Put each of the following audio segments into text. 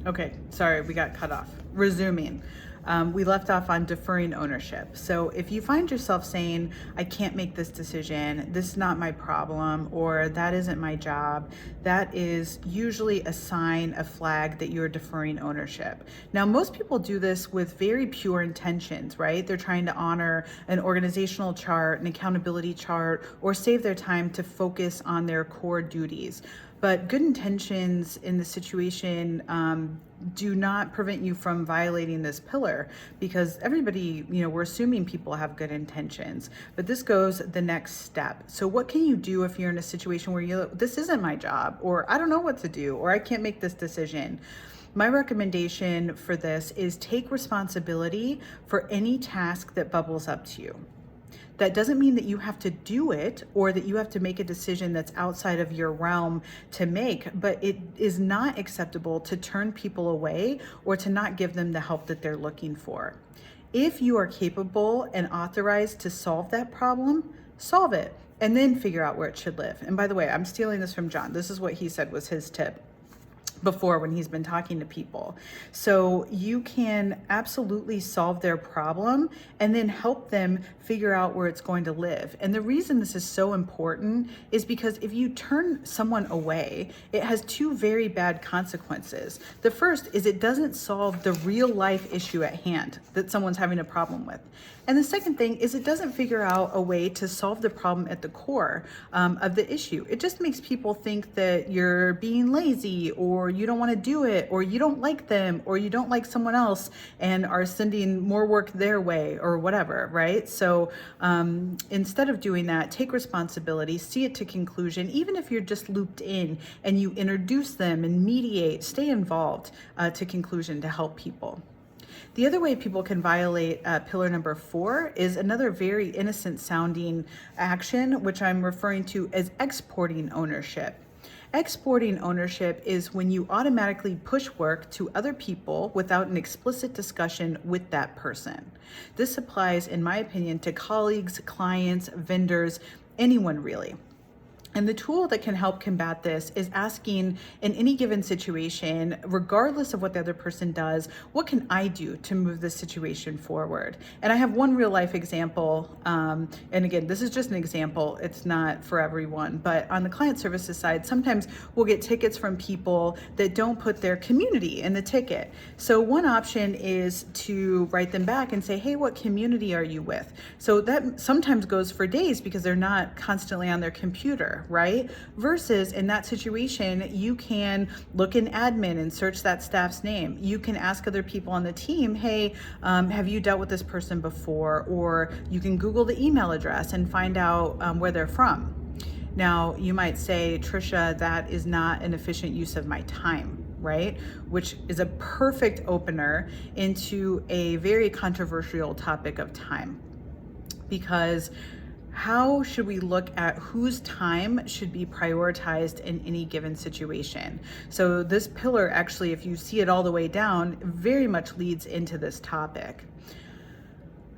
Okay, sorry, we got cut off. Resuming. We left off on deferring ownership. So if you find yourself saying, I can't make this decision, this is not my problem, or that isn't my job, that is usually a sign, a flag that you're deferring ownership. Now, most people do this with very pure intentions, right? They're trying to honor an organizational chart, an accountability chart, or save their time to focus on their core duties. But good intentions in the situation do not prevent you from violating this pillar, because everybody, we're assuming people have good intentions, but this goes the next step. So what can you do if you're in a situation where this isn't my job, or I don't know what to do, or I can't make this decision? My recommendation for this is take responsibility for any task that bubbles up to you. That doesn't mean that you have to do it or that you have to make a decision that's outside of your realm to make, but it is not acceptable to turn people away or to not give them the help that they're looking for. If you are capable and authorized to solve that problem, solve it and then figure out where it should live. And by the way, I'm stealing this from John. This is what he said was his tip before when he's been talking to people. So you can absolutely solve their problem and then help them figure out where it's going to live. And the reason this is so important is because if you turn someone away, it has two very bad consequences. The first is it doesn't solve the real life issue at hand that someone's having a problem with. And the second thing is it doesn't figure out a way to solve the problem at the core of the issue. It just makes people think that you're being lazy, or you don't want to do it, or you don't like them, or you don't like someone else and are sending more work their way or whatever, right? So instead of doing that, take responsibility, see it to conclusion. Even if you're just looped in and you introduce them and mediate, stay involved to conclusion to help people. The other way people can violate pillar number 4 is another very innocent sounding action, which I'm referring to as exporting ownership. Exporting ownership is when you automatically push work to other people without an explicit discussion with that person. This applies, in my opinion, to colleagues, clients, vendors, anyone really. And the tool that can help combat this is asking in any given situation, regardless of what the other person does, what can I do to move this situation forward? And I have one real life example. And again, this is just an example. It's not for everyone, but on the client services side, sometimes we'll get tickets from people that don't put their community in the ticket. So one option is to write them back and say, hey, what community are you with? So that sometimes goes for days because they're not constantly on their computer. Right? Versus in that situation, you can look in admin and search that staff's name. You can ask other people on the team, hey, have you dealt with this person before? Or you can Google the email address and find out where they're from. Now, you might say, Trisha, that is not an efficient use of my time, right? Which is a perfect opener into a very controversial topic of time. Because how should we look at whose time should be prioritized in any given situation? So this pillar, actually, if you see it all the way down, very much leads into this topic.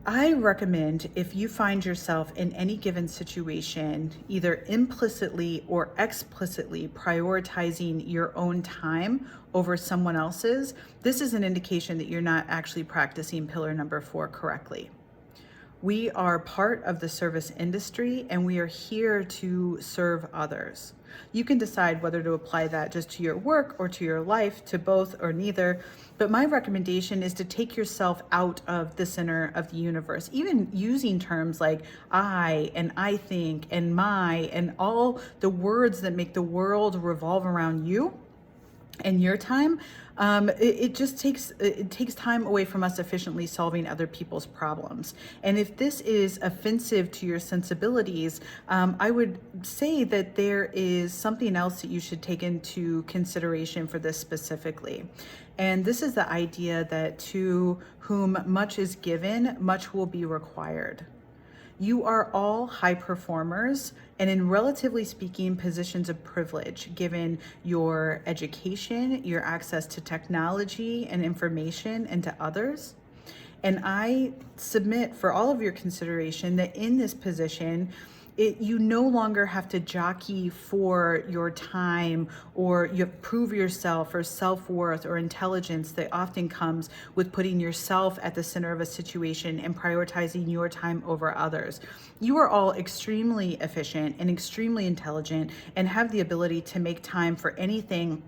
I recommend, if you find yourself in any given situation, either implicitly or explicitly prioritizing your own time over someone else's, this is an indication that you're not actually practicing pillar number 4 correctly. We are part of the service industry and we are here to serve others. You can decide whether to apply that just to your work or to your life, to both or neither. But my recommendation is to take yourself out of the center of the universe, even using terms like I and I think and my and all the words that make the world revolve around you and your time. It takes time away from us efficiently solving other people's problems. And if this is offensive to your sensibilities, I would say that there is something else that you should take into consideration for this specifically. And this is the idea that to whom much is given, much will be required. You are all high performers and, in relatively speaking, positions of privilege, given your education, your access to technology and information, and to others. And I submit for all of your consideration that in this position, You no longer have to jockey for your time, or you prove yourself, or self-worth, or intelligence that often comes with putting yourself at the center of a situation and prioritizing your time over others. You are all extremely efficient and extremely intelligent and have the ability to make time for anything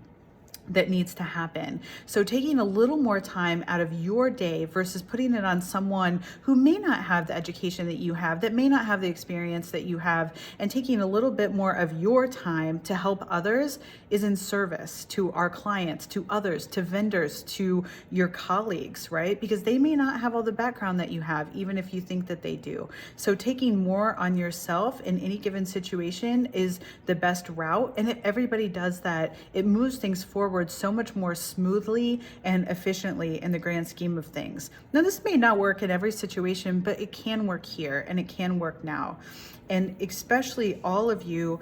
that needs to happen. So taking a little more time out of your day versus putting it on someone who may not have the education that you have, that may not have the experience that you have, and taking a little bit more of your time to help others is in service to our clients, to others, to vendors, to your colleagues, right? Because they may not have all the background that you have, even if you think that they do. So taking more on yourself in any given situation is the best route. And if everybody does that, it moves things forward so much more smoothly and efficiently in the grand scheme of things. Now, this may not work in every situation, but it can work here and it can work now. And especially all of you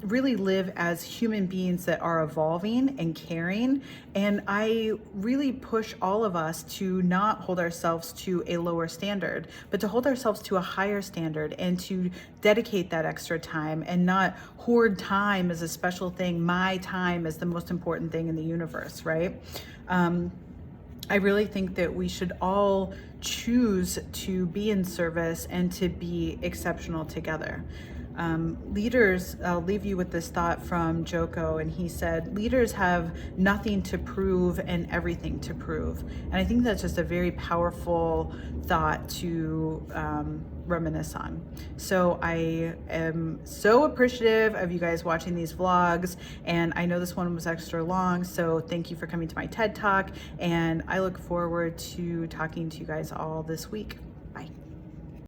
really live as human beings that are evolving and caring. And I really push all of us to not hold ourselves to a lower standard, but to hold ourselves to a higher standard and to dedicate that extra time and not hoard time as a special thing. My time is the most important thing in the universe, right? I really think that we should all choose to be in service and to be exceptional together. Leaders, I'll leave you with this thought from Joko, and he said, leaders have nothing to prove and everything to prove. And I think that's just a very powerful thought to reminisce on. So I am so appreciative of you guys watching these vlogs, and I know this one was extra long, so thank you for coming to my TED Talk, and I look forward to talking to you guys all this week.